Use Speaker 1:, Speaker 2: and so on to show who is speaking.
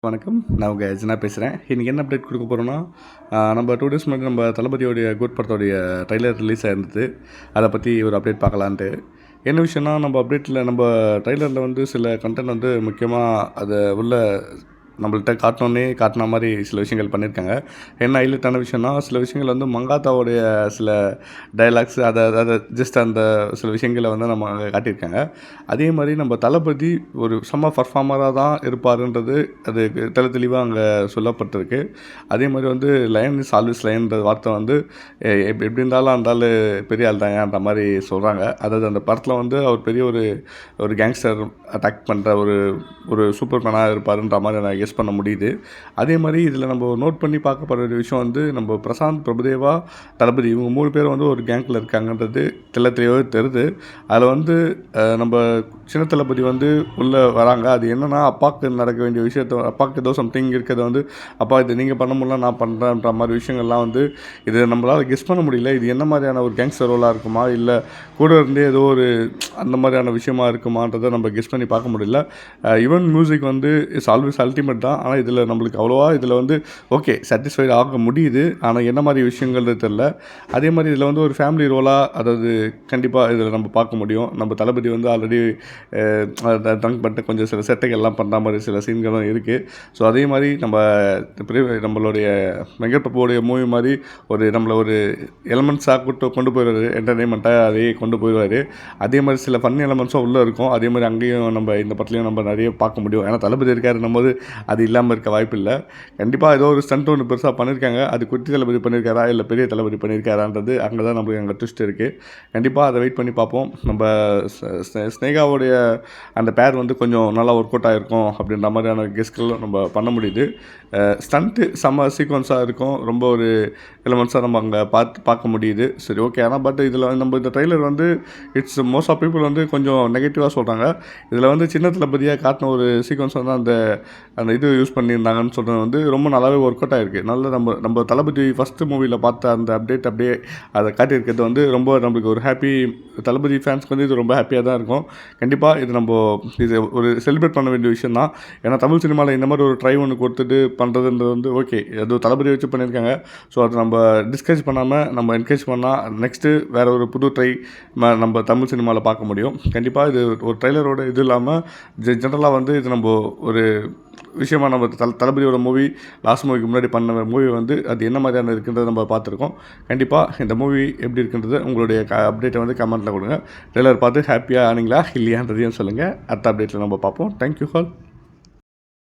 Speaker 1: வணக்கம். நான் உங்கள் ஜனா பேசுகிறேன். இன்றைக்கி என்ன அப்டேட் கொடுக்க போகிறோன்னா, நம்ம 2 டேஸ் முன்னாடி நம்ம தளபதியோடைய கோட் படத்தோடைய ட்ரைலர் ரிலீஸ் ஆயிருந்தது. அதை பற்றி ஒரு அப்டேட் பார்க்கலான்ட்டு. என்ன விஷயம்னா, நம்ம அப்டேட்டில் நம்ம ட்ரைலரில் வந்து சில கண்டென்ட் வந்து முக்கியமாக அதை உள்ள நம்மள்ட்ட காட்டின மாதிரி சில விஷயங்கள் பண்ணியிருக்காங்க. என்ன ஹைலைட்டான விஷயம்னா, சில விஷயங்கள் வந்து மங்காத்தாவுடைய சில டயலாக்ஸ் அதை ஜஸ்ட் அந்த சில விஷயங்களை வந்து நம்ம அங்கே காட்டியிருக்காங்க. அதே மாதிரி நம்ம தளபதி ஒரு செம்ம பர்ஃபார்மராக தான் இருப்பாருன்றது அது தெளிவாக அங்கே சொல்லப்பட்டிருக்கு. அதே மாதிரி வந்து லயன் இஸ் ஆல்வேஸ் லயன்ற வார்த்தை வந்து எப்படி இருந்தாலும் அந்த ஆள் பெரிய ஆள் தான் அந்த மாதிரி சொல்கிறாங்க. அதாவது அந்த படத்தில் வந்து அவர் பெரிய ஒரு கேங்ஸ்டர் அட்டாக் பண்ணுற ஒரு சூப்பர் மேனாக இருப்பாருன்ற மாதிரி நான் கெஸ் பண்ண முடியுது. அதே மாதிரி இதில் நம்ம நோட் பண்ணி பார்க்கப்படுற ஒரு விஷயம் வந்து நம்ம பிரசாந்த், பிரபுதேவா, தளபதி இவங்க 3 பேர் வந்து ஒரு கேங்கில் இருக்காங்கன்றது தெளிவாகவே தெரியுது. அதில் வந்து நம்ம சின்ன தளபதி வந்து உள்ளே வராங்க. அது என்னென்னா, அப்பாவுக்கு நடக்க வேண்டிய விஷயத்த, அப்பாவுக்கு ஏதோ சம்திங் இருக்கிறத வந்து, அப்பா இது நீங்கள் பண்ண முடியல நான் பண்ணுறேன்ற மாதிரி விஷயங்கள்லாம் வந்து இது நம்மளால் கெஸ் பண்ண முடியல. இது என்ன மாதிரியான ஒரு கேங்ஸ்டர் ரோலாக இருக்குமா, இல்லை கூட இருந்தே ஏதோ ஒரு அந்த மாதிரியான விஷயமா இருக்குமான்றதை நம்ம கெஸ் பண்ணி பார்க்க முடியல. ஈவன் மியூசிக் வந்து இட்ஸ் ஆல்வேஸ் அல்டிமேட் தான். ஆனால் இதில் நம்மளுக்கு அவ்வளோவா இதில் வந்து ஓகே சாட்டிஸ்ஃபைட் ஆக முடியுது. ஆனால் என்ன மாதிரி விஷயங்கள் தெரில. அதே மாதிரி இதில் வந்து ஒரு ஃபேமிலி ரோலாக, அதாவது கண்டிப்பாக இதில் நம்ம பார்க்க முடியும். நம்ம தளபதி வந்து ஆல்ரெடி ட்ரங்க் பண்ணிட்டு கொஞ்சம் சில சேட்டைகள்லாம் பண்ணுற மாதிரி சில சீன்களும் இருக்குது. ஸோ அதே மாதிரி நம்மளுடைய வெங்கட் பிரபுவோடைய மூவி மாதிரி நம்மளை ஒரு எலமெண்ட்ஸாக கொண்டு போயிடுவார், என்டர்டெயின்மெண்ட்டாக அதையே கொண்டு போயிடுவார். அதே மாதிரி சில ஃபன் எலமெண்ட்ஸும் உள்ளே இருக்கும். அதே மாதிரி அங்கேயும் நம்ம இந்த படத்துலையும் நம்ம நிறைய பார்க்க முடியும். ஏன்னா தளபதி இருக்காருன்னும் போது அது இல்லாமல் இருக்க வாய்ப்பு இல்லை. கண்டிப்பாக ஏதோ ஒரு ஸ்டண்ட் ஒன்று பெருசாக பண்ணியிருக்காங்க. அது குட்டி தளபதி பண்ணியிருக்காரா இல்லை பெரிய தளபதி பண்ணியிருக்காரான்றது அங்கே தான் நம்மளுக்கு அங்கே ட்விஸ்ட் இருக்குது. கண்டிப்பாக அதை வெயிட் பண்ணி பார்ப்போம். நம்ம ஸ்னேகாவுடைய அந்த பேர் வந்து கொஞ்சம் நல்லா ஒர்க் அவுட் ஆகிருக்கும் அப்படின்ற மாதிரியான கெஸ்ட்கள் நம்ம பண்ண முடியுது. ஸ்டண்ட்டு செம்ம சீக்வன்ஸாக இருக்கும். ரொம்ப ஒரு எலமெண்ட்ஸாக நம்ம அங்கே பார்க்க முடியுது. சரி, ஓகே. ஆனால் பட் இதில் நம்ம இந்த ட்ரெய்லர் வந்து இட்ஸ் மோஸ்ட் ஆஃப் பீப்புள் வந்து கொஞ்சம் நெகட்டிவாக சொல்கிறாங்க. இதில் வந்து சின்ன தளபதியாக காட்டின ஒரு சீக்வன்ஸ் வந்து அந்த இது யூஸ் பண்ணியிருந்தாங்கன்னு சொல்கிறது வந்து ரொம்ப நல்லாவே ஒர்க் அவுட் ஆகிருக்கு. நல்ல நம்ம தளபதி ஃபஸ்ட்டு மூவியில் பார்த்த அந்த அப்டேட் அப்படியே அதை காட்டியிருக்கிறது வந்து ரொம்ப நம்மளுக்கு ஒரு ஹாப்பி. தளபதி ஃபேன்ஸ்க்கு வந்து இது ரொம்ப ஹாப்பியாக தான் இருக்கும். கண்டிப்பாக இது ஒரு செலிப்ரேட் பண்ண வேண்டிய விஷயம் தான். ஏன்னா தமிழ் சினிமாவில் இந்த மாதிரி ஒரு ட்ரை ஒன்று கொடுத்துட்டு பண்ணுறதுன்றது வந்து ஓகே, அது தளபதி வச்சு பண்ணியிருக்காங்க. ஸோ அதை நம்ம டிஸ்கரேஜ் பண்ணாமல் நம்ம என்கரேஜ் பண்ணால் நெக்ஸ்ட்டு வேறு ஒரு புது ட்ரை நம்ம தமிழ் சினிமாவில் பார்க்க முடியும். கண்டிப்பாக இது ஒரு ட்ரைலரோட இது இல்லாமல் ஜென்ரலாக வந்து இது நம்ம ஒரு விஷயமாக நம்ம தளபதியோட மூவி லாஸ்ட் மூவிக்கு முன்னாடி பண்ண மூவி வந்து அது என்ன மாதிரியான இருக்குன்றதை நம்ம பார்த்துருக்கோம். கண்டிப்பாக இந்த மூவி எப்படி இருக்குன்றது உங்களுடைய அப்டேட்டை வந்து கமெண்ட்டில் கொடுங்க. ட்ரெய்லர் பார்த்து ஹாப்பியாக ஆனீங்களா இல்லையான்றதையும் சொல்லுங்கள். அடுத்த அப்டேட்டில் நம்ம பார்ப்போம். Thank you all.